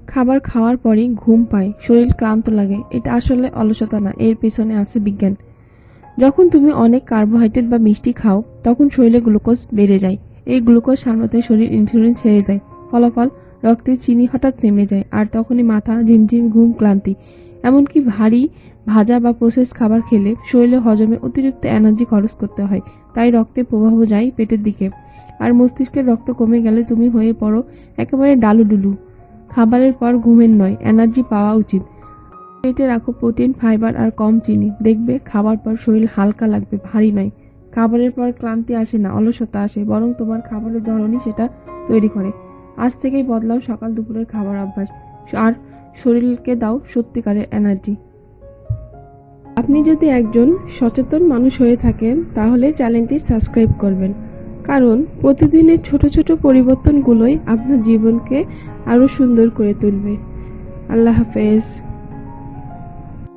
খাবার খাওয়ার পরই ঘুম পায়, শরীর ক্লান্ত লাগে। এটা আসলে অলসতা না, এর পেছনে আছে বিজ্ঞান। যখন তুমি অনেক কার্বোহাইড্রেট বা মিষ্টি খাও, তখন শরীরে গ্লুকোজ বেড়ে যায়। এই গ্লুকোজ সামলাতে শরীর ইনসুলিন ছেড়ে দেয়। ফলাফল, রক্তে চিনি হঠাৎ নেমে যায়, আর তখনই মাথা, ঝিমঝিম ঘুম, ক্লান্তি। এমনকি ভারী ভাজা বা প্রসেস খাবার খেলে শরীরে হজমে অতিরিক্ত এনার্জি খরচ করতে হয়। তাই রক্তের প্রবাহ যায় পেটের দিকে, আর মস্তিষ্কের রক্ত কমে গেলে তুমি হয়ে পড়ো একেবারে ডালুডুলু। খাবারের পর ঘুমের নয়, এনার্জি পাওয়া উচিত। প্লেটে রাখো প্রোটিন, ফাইবার আর কম চিনি। দেখবে খাবার পর শরীর হালকা লাগবে, ভারী নয়। খাবারের পর ক্লান্তি আসে না, অলসতা আসে, বরং তোমার খাবারের ধরনই সেটা তৈরি করে। আজ থেকেই বদলাও সকাল দুপুরের খাবার অভ্যাস, আর শরীরকে দাও সত্যিকারের এনার্জি। আপনি যদি একজন সচেতন মানুষ হয়ে থাকেন, তাহলে চ্যানেলটি সাবস্ক্রাইব করবেন, কারণ প্রতিদিনের ছোট ছোট পরিবর্তনগুলোই আপনার জীবনকে আরো সুন্দর করে তুলবে। আল্লাহ হাফেজ।